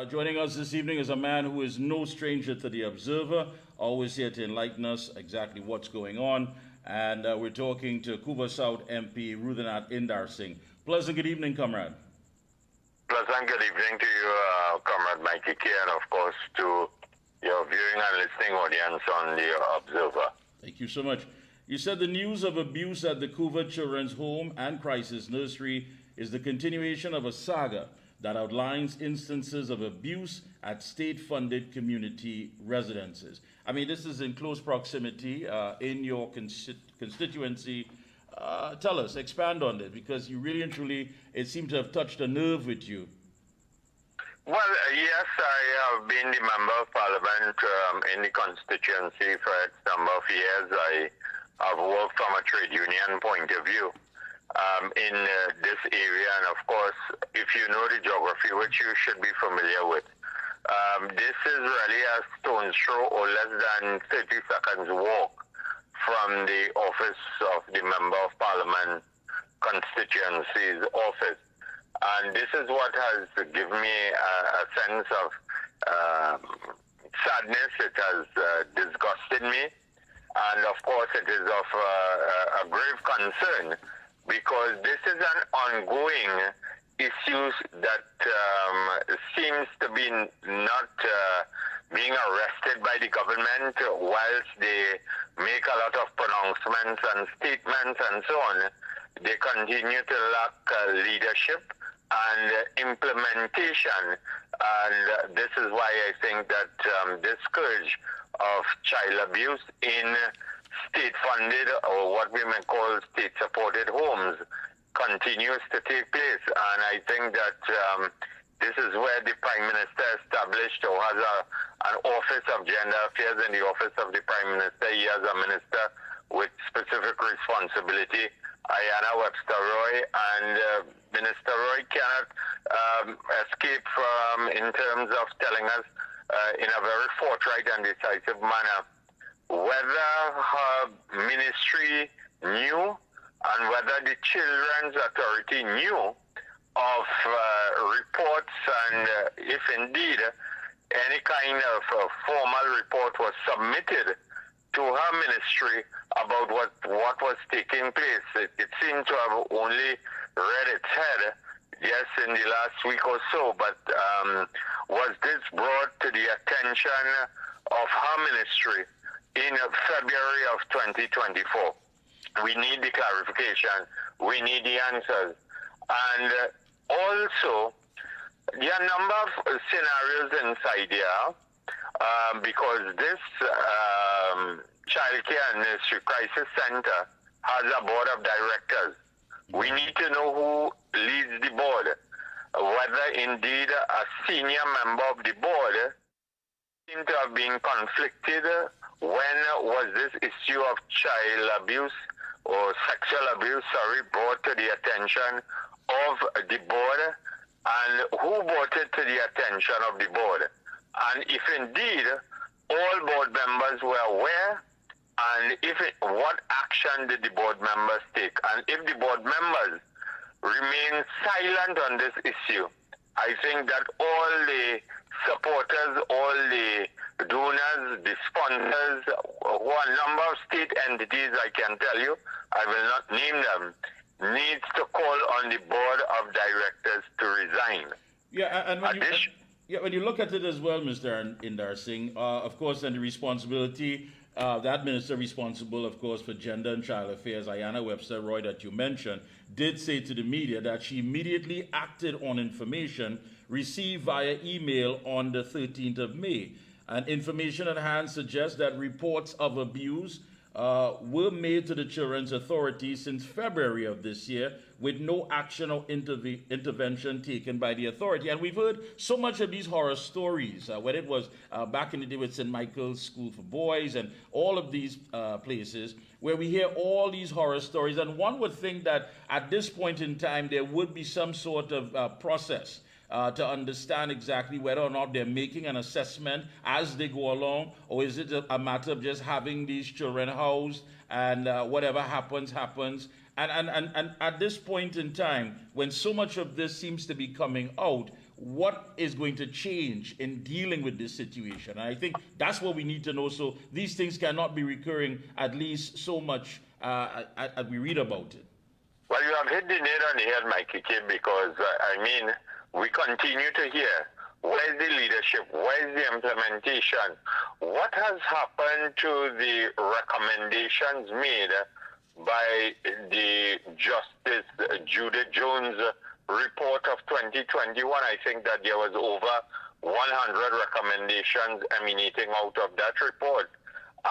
Joining us this evening is a man who is no stranger to the Observer, always here to enlighten us exactly what's going on. And we're talking to Couva South MP, Rudranath Indarsingh. Pleasant good evening, comrade. Pleasant good evening to you, Comrade Mikee K, and of course to your viewing and listening audience on the Observer. Thank you so much. You said the news of abuse at the Couva Children's Home and Crisis Nursery is the continuation of a saga that outlines instances of abuse at state-funded community residences. I mean, this is in close proximity in your constituency. Tell us, expand on this, because you really and truly, it seemed to have touched a nerve with you. Well, yes, I have been the Member of Parliament in the constituency for X number of years. I have worked from a trade union point of view in this area, and of course, if you know the geography, which you should be familiar with, this is really a stone's throw or less than 30 seconds walk from the office of the Member of Parliament constituency's office. And this is what has given me a sense of sadness. It has disgusted me. And of course, it is of a grave concern, because this is an ongoing issue that seems to be not being arrested by the government, whilst they make a lot of pronouncements and statements and so on. They continue to lack leadership and implementation, and this is why I think that this scourge of child abuse in state-funded, or what we may call state-supported homes, continues to take place. And I think that this is where the Prime Minister established, or has an Office of Gender Affairs in the Office of the Prime Minister. He has a minister with specific responsibility, Ayanna Webster-Roy, and Minister Roy cannot escape from, in terms of telling us in a very forthright and decisive manner, whether her ministry knew and whether the Children's Authority knew of reports, and if indeed any kind of formal report was submitted to her ministry about what was taking place. It seemed to have only read its head, yes, in the last week or so, but was this brought to the attention of her ministry in February of 2024? We need the clarification. We need the answers. And also, there are a number of scenarios inside here, because this Child Care and Nursery Crisis Center has a board of directors. We need to know who leads the board, whether indeed a senior member of the board seemed to have been conflicted. When was this issue of child abuse or sexual abuse, brought to the attention of the board, and who brought it to the attention of the board? And if indeed all board members were aware, and what action did the board members take? And if the board members remain silent on this issue, I think that all the supporters, all the donors, the sponsors, who are a number of state entities, I can tell you, I will not name them, needs to call on the board of directors to resign. Yeah, and when you look at it as well, Mr. Indarsingh, of course, and the responsibility, that minister responsible, of course, for Gender and Child Affairs, Ayanna Webster-Roy, that you mentioned, did say to the media that she immediately acted on information received via email on the 13th of May. And information at hand suggests that reports of abuse were made to the Children's Authority since February of this year, with no action or intervention taken by the authority. And we've heard so much of these horror stories, whether it was back in the day with St. Michael's School for Boys and all of these places, where we hear all these horror stories. And one would think that at this point in time, there would be some sort of process to understand exactly whether or not they're making an assessment as they go along, or is it a matter of just having these children housed and whatever happens, And at this point in time, when so much of this seems to be coming out, what is going to change in dealing with this situation? And I think that's what we need to know. So these things cannot be recurring, at least so much as we read about it. Well, you have hit the nail on the head, Mikee K, because, we continue to hear, where's the leadership? Where's the implementation? What has happened to the recommendations made by the Justice Judith Jones report of 2021? I think that there was over 100 recommendations emanating out of that report.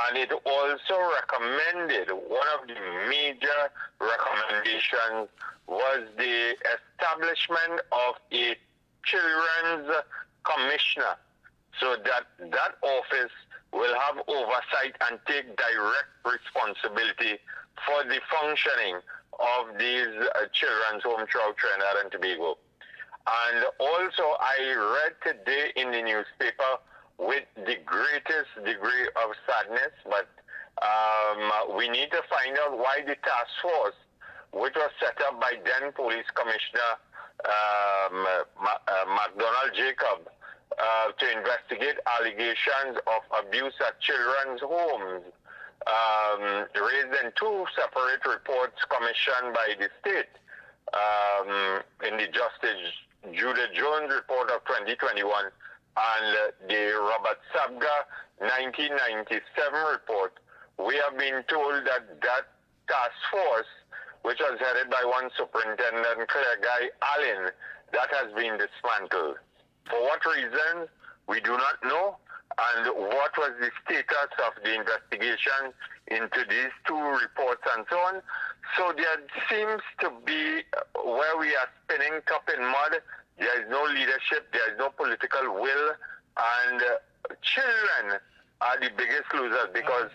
And it also recommended, one of the major recommendations was the establishment of a children's commissioner, so that that office will have oversight and take direct responsibility for the functioning of these children's home throughout Trinidad and Tobago. And also I read today in the newspaper, with the greatest degree of sadness, but we need to find out why the task force, which was set up by then Police Commissioner MacDonald Jacob, to investigate allegations of abuse at children's homes, raised in two separate reports commissioned by the state. In the Justice Judith Jones report of 2021 and the Robert Sabga 1997 report, we have been told that that task force, which was headed by one Superintendent Claire Guy Allen, that has been dismantled. For what reasons, we do not know, and what was the status of the investigation into these two reports and so on. So there seems to be, where we are spinning top in mud, there is no leadership, there is no political will, and children are the biggest losers because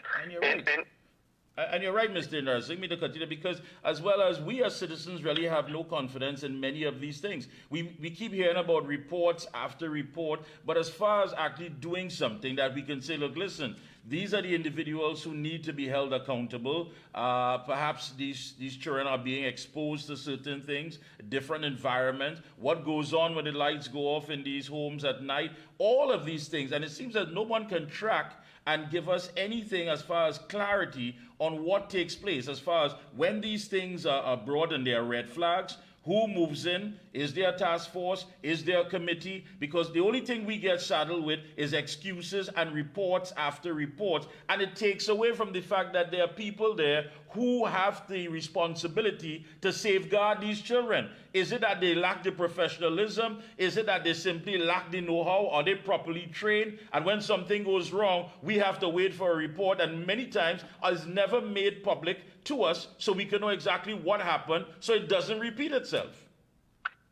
And you're right, Mr. Indarsingh, me to continue, because as well as we as citizens really have no confidence in many of these things. We keep hearing about reports after report, but as far as actually doing something that we can say, look, listen, these are the individuals who need to be held accountable. Perhaps these children are being exposed to certain things, different environments, what goes on when the lights go off in these homes at night, all of these things. And it seems that no one can track and give us anything as far as clarity on what takes place, as far as when these things are brought and there are red flags, who moves in, is there a task force, is there a committee? Because the only thing we get saddled with is excuses and reports after reports, and it takes away from the fact that there are people there who have the responsibility to safeguard these children. Is it that they lack the professionalism? Is it that they simply lack the know-how? Are they properly trained? And when something goes wrong, we have to wait for a report, and many times it's never made public to us so we can know exactly what happened so it doesn't repeat itself.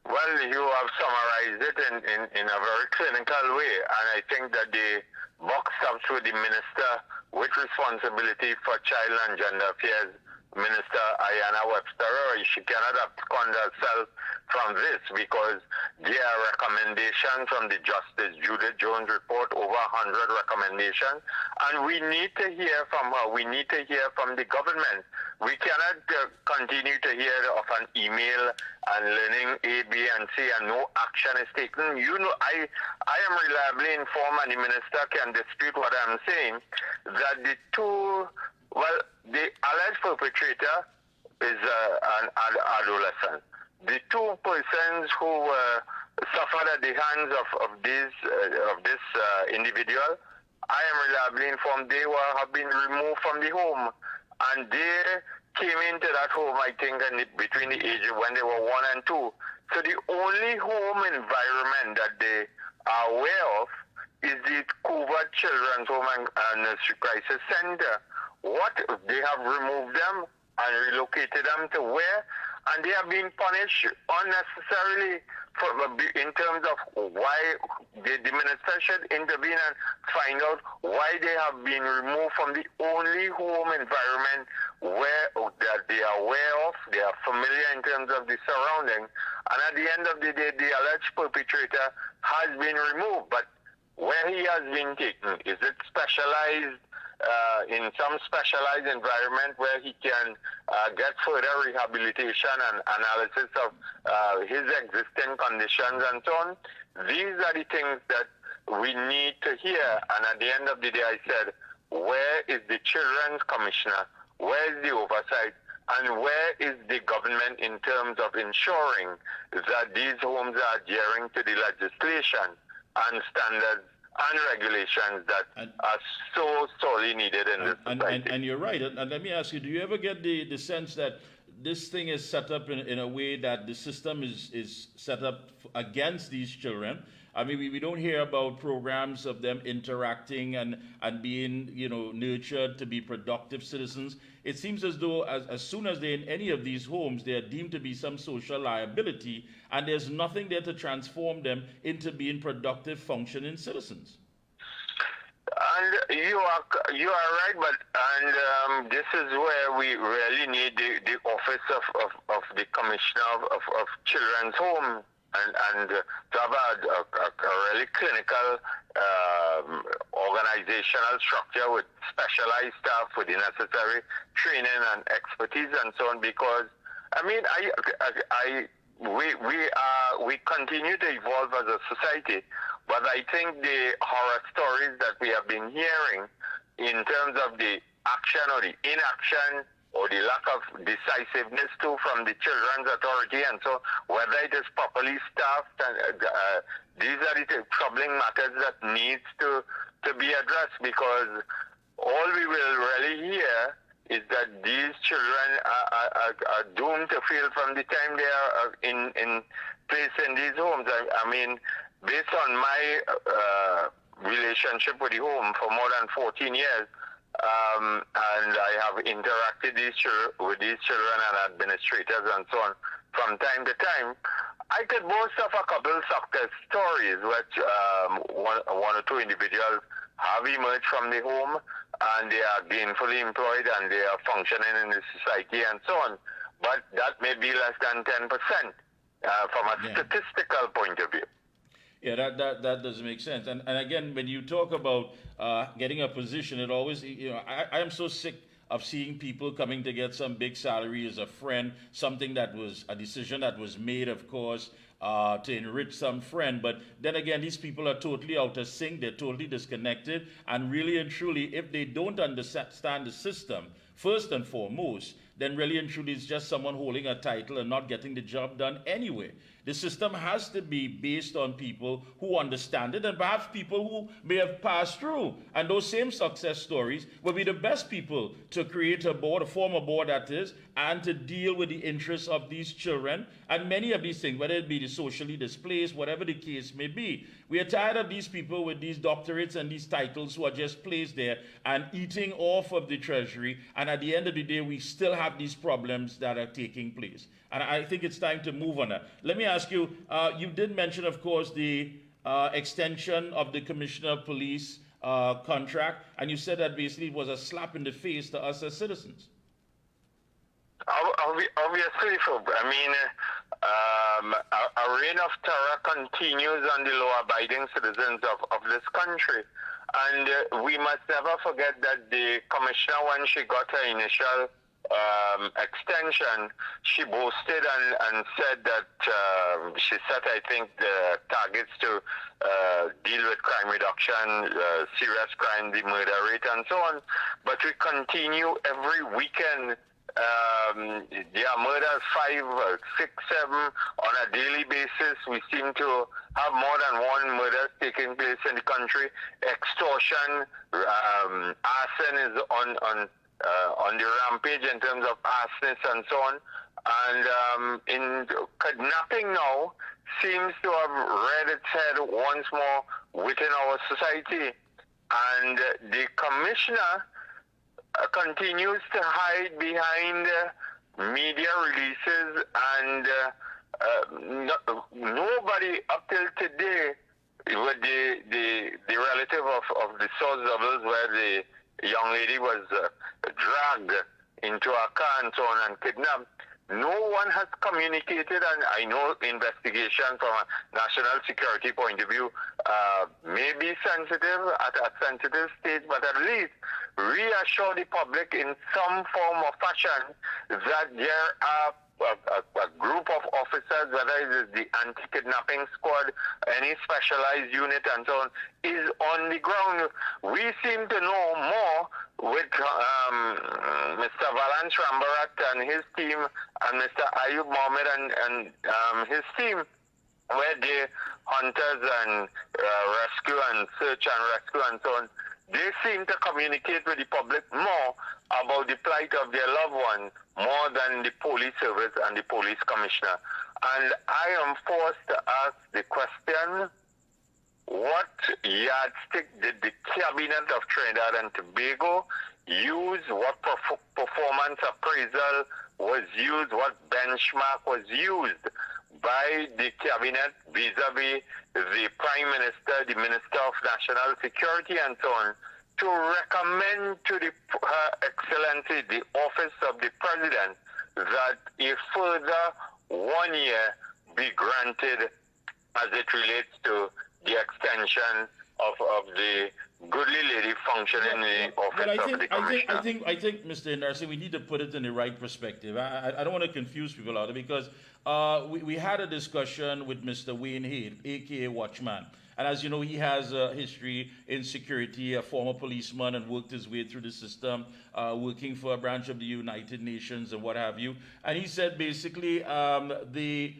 Well, you have summarized it in a very clinical way, and I think that the buck stops with the minister with responsibility for child and gender affairs, Minister Ayanna Webster. She cannot abscond herself from this because there are recommendations from the Justice Judith Jones report, over 100 recommendations, and we need to hear from her. We need to hear from the government. We cannot continue to hear of an email and learning A, B, and C, and no action is taken. You know, I am reliably informed, and the minister can dispute what I'm saying, that the alleged perpetrator is an adolescent. The two persons who suffered at the hands of this individual, I am reliably informed they have been removed from the home, and they came into that home, I think, between the ages when they were 1 and 2. So the only home environment that they are aware of is the Couva Children's Home and Nursery Crisis Center. What? They have removed them and relocated them to where? And they have been punished unnecessarily in terms of why the minister should intervene and find out why they have been removed from the only home environment where that they are aware of, they are familiar in terms of the surrounding. And at the end of the day, the alleged perpetrator has been removed. But where he has been taken, is it specialized in some specialized environment where he can get further rehabilitation and analysis of his existing conditions and so on. These are the things that we need to hear. And at the end of the day, I said, where is the Children's Commissioner? Where is the oversight? And where is the government in terms of ensuring that these homes are adhering to the legislation and standards and regulations that are so sorely needed in this society? And you're right. And let me ask you, do you ever get the sense that this thing is set up in a way that the system is set up against these children? I mean, we don't hear about programs of them interacting and being, nurtured to be productive citizens. It seems as though as soon as they're in any of these homes, they are deemed to be some social liability, and there's nothing there to transform them into being productive, functioning citizens. And you are right, but this is where we really need the office of the Commissioner of Children's Home. And to have a really clinical organizational structure with specialized staff with the necessary training and expertise and so on. Because I mean, we continue to evolve as a society, but I think the horror stories that we have been hearing in terms of the action or the inaction or the lack of decisiveness too from the Children's Authority, and so whether it is properly staffed, and these are the troubling matters that needs to be addressed, because all we will really hear is that these children are doomed to fail from the time they are in place in these homes. I mean, based on my relationship with the home for more than 14 years, and I have interacted with these children and administrators and so on from time to time, I could boast of a couple success stories which one or two individuals have emerged from the home and they are gainfully employed and they are functioning in the society and so on. But that may be less than 10% from a statistical point of view. Yeah, that does make sense. And again, when you talk about getting a position, it always, I am so sick of seeing people coming to get some big salary as a friend, something that was a decision that was made, of course, to enrich some friend. But then again, these people are totally out of sync. They're totally disconnected. And really and truly, if they don't understand the system, first and foremost, then really and truly it's just someone holding a title and not getting the job done anyway. The system has to be based on people who understand it and perhaps people who may have passed through. And those same success stories will be the best people to create a board, form a board that is, and to deal with the interests of these children and many of these things, whether it be the socially displaced, whatever the case may be. We are tired of these people with these doctorates and these titles who are just placed there and eating off of the treasury. And at the end of the day, we still have these problems that are taking place. And I think it's time to move on that. Let me ask you, you did mention, of course, the extension of the Commissioner of Police contract, and you said that basically it was a slap in the face to us as citizens. Obviously, I mean, a reign of terror continues on the law-abiding citizens of this country. And we must never forget that the commissioner, when she got her initial extension, she boasted and said that she set, I think, the targets to deal with crime reduction, serious crime, the murder rate, and so on. But we continue every weekend. There are murders 5, 6, 7 on a daily basis. We seem to have more than one murder taking place in the country. Extortion, arson is on the rampage in terms of arsonists and so on. And in kidnapping now seems to have reared its head once more within our society. And the commissioner continues to hide behind media releases, and nobody up till today, with the relative of the source doubles where the young lady was dragged into a car and so on and kidnapped, No one has communicated, and I know investigation from a national security point of view may be sensitive at a sensitive stage, but at least reassure the public in some form or fashion that there are a group of officers, whether it is the anti-kidnapping squad, any specialized unit and so on, is on the ground. We seem to know more with Mr. Valance Rambarat and his team and Mr. Ayub Mohammed and his team, where the hunters and rescue and search and rescue and so on, they seem to communicate with the public more about the plight of their loved ones more than the police service and the police commissioner. And I am forced to ask the question, what yardstick did the Cabinet of Trinidad and Tobago use? What performance appraisal was used? What benchmark was used by the Cabinet vis-a-vis the Prime Minister, the Minister of National Security and so on, to recommend to Her Excellency, the Office of the President, that a further 1 year be granted as it relates to the extension of the goodly lady function in the office of the commissioner. I think, Mr. Indarsingh, we need to put it in the right perspective. I don't want to confuse people out there, because we had a discussion with Mr. Wayne Hade, a.k.a. Watchman. And as you know, he has a history in security, a former policeman, and worked his way through the system, working for a branch of the United Nations and what have you. And he said basically the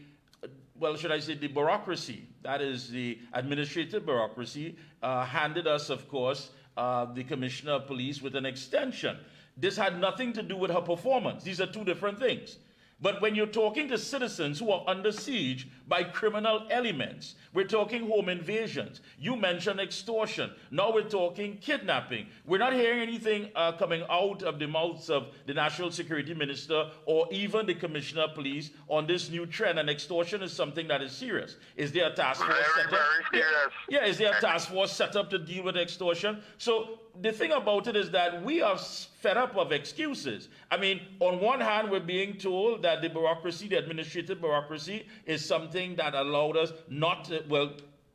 bureaucracy, that is the administrative bureaucracy, handed us, of course, the Commissioner of Police with an extension. This had nothing to do with her performance. These are two different things. But when you're talking to citizens who are under siege by criminal elements, we're talking home invasions. You mentioned extortion. Now we're talking kidnapping. We're not hearing anything coming out of the mouths of the National Security Minister or even the Commissioner of Police on this new trend. And extortion is something that is serious. Is there a task force set up? Very serious. Yeah, is there a task force set up to deal with extortion? So the thing about it is that we are fed up of excuses. I mean, on one hand, we're being told that the bureaucracy, the administrative bureaucracy, is something that allowed us not to,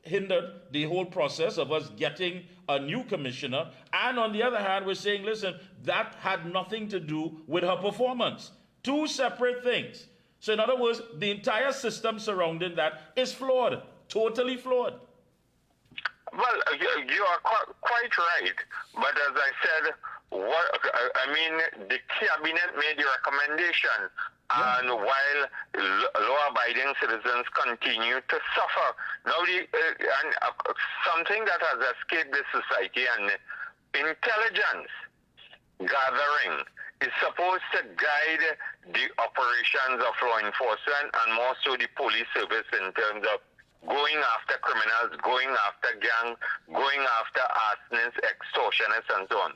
hindered the whole process of us getting a new commissioner. And on the other hand, we're saying, listen, that had nothing to do with her performance. Two separate things. So in other words, the entire system surrounding that is flawed, totally flawed. Well, you are quite right. But as I said, the Cabinet made the recommendation, and while law-abiding citizens continue to suffer. Now, something that has escaped this society, and intelligence gathering is supposed to guide the operations of law enforcement, and more so the police service, in terms of going after criminals, going after gangs, going after arsonists, extortionists, and so on.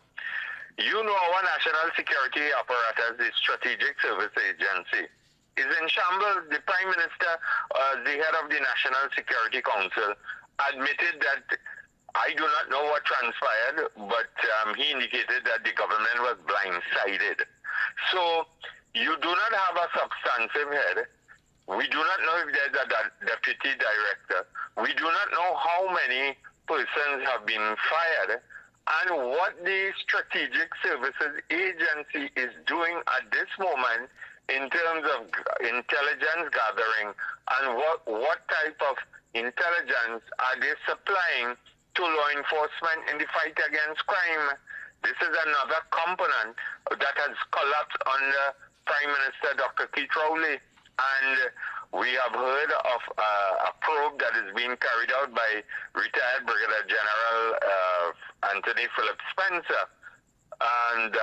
You know, our national security apparatus, the Strategic Service Agency, is in shambles. The Prime Minister, the head of the National Security Council, admitted that I do not know what transpired, but he indicated that the government was blindsided. So you do not have a substantive head. We do not know if there's a deputy director. We do not know how many persons have been fired, and what the Strategic Services Agency is doing at this moment in terms of intelligence gathering, and what type of intelligence are they supplying to law enforcement in the fight against crime. This is another component that has collapsed under Prime Minister Dr. Keith Rowley. And we have heard of a probe that is being carried out by retired Brigadier General Anthony Philip Spencer, and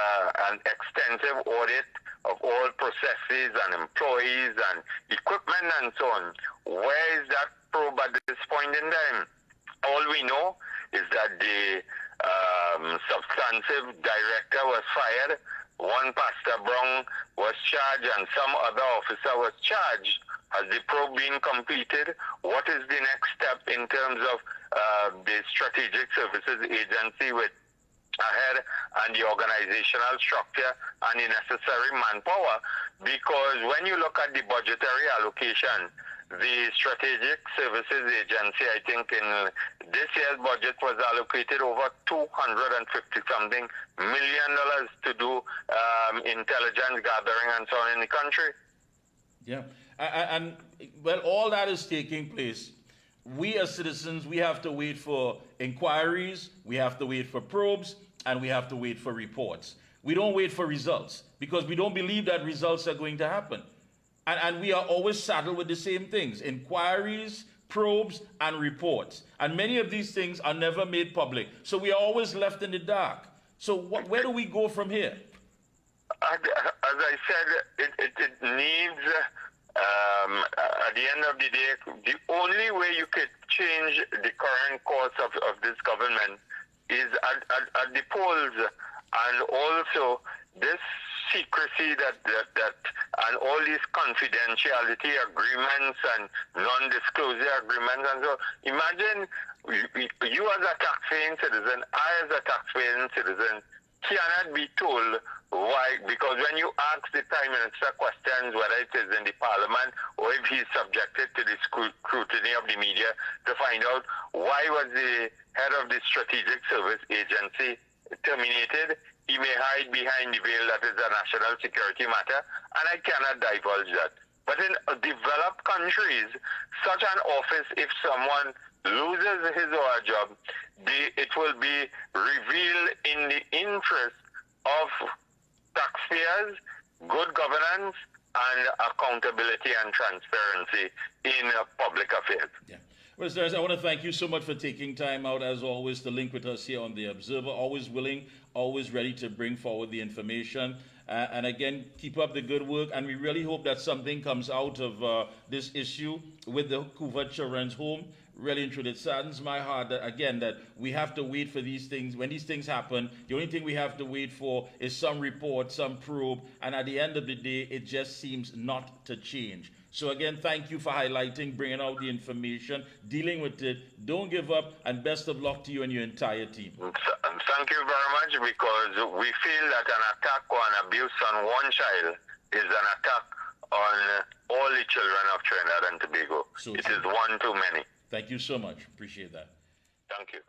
an extensive audit of all processes and employees and equipment and so on. Where is that probe at this point in time? All we know is that the substantive director was fired. One Pastor Brown was charged and some other officer was charged. Has the probe been completed? What is the next step in terms of the Strategic Services Agency with ahead, and the organizational structure and the necessary manpower, because when you look at the budgetary allocation, the Strategic Services Agency, I think in this year's budget, was allocated over $250-something million to do intelligence gathering and so on in the country. Yeah, and well, all that is taking place. We as citizens, we have to wait for inquiries, we have to wait for probes, and we have to wait for reports. We don't wait for results because we don't believe that results are going to happen. And we are always saddled with the same things: inquiries, probes, and reports. And many of these things are never made public. So we are always left in the dark. So where do we go from here? As I said, it needs, at the end of the day, the only way you could change the current course of this government is at the polls. And also this secrecy that and all these confidentiality agreements and non-disclosure agreements, and so imagine you as a taxpaying citizen, I as a taxpaying citizen cannot be told why, because when you ask the Prime Minister questions, whether it is in the Parliament or if he's subjected to the scrutiny of the media to find out why was the head of the Strategic Service Agency terminated, he may hide behind the veil that is a national security matter, and I cannot divulge that. But in developed countries, such an office, if someone loses his or her job, it will be revealed in the interest of taxpayers, good governance, and accountability and transparency in public affairs. Yeah. Well, sirs, I want to thank you so much for taking time out, as always, to link with us here on The Observer. Always willing, always ready to bring forward the information. And again, keep up the good work. And we really hope that something comes out of this issue with the Couva Children's Home. Really and truly, it saddens my heart that, again, that we have to wait for these things. When these things happen, the only thing we have to wait for is some report, some probe. And at the end of the day, it just seems not to change. So again, thank you for highlighting, bringing out the information, dealing with it. Don't give up, and best of luck to you and your entire team. Thank you very much, because we feel that an attack or an abuse on one child is an attack on all the children of Trinidad and Tobago. So it is one too many. Thank you so much. Appreciate that. Thank you.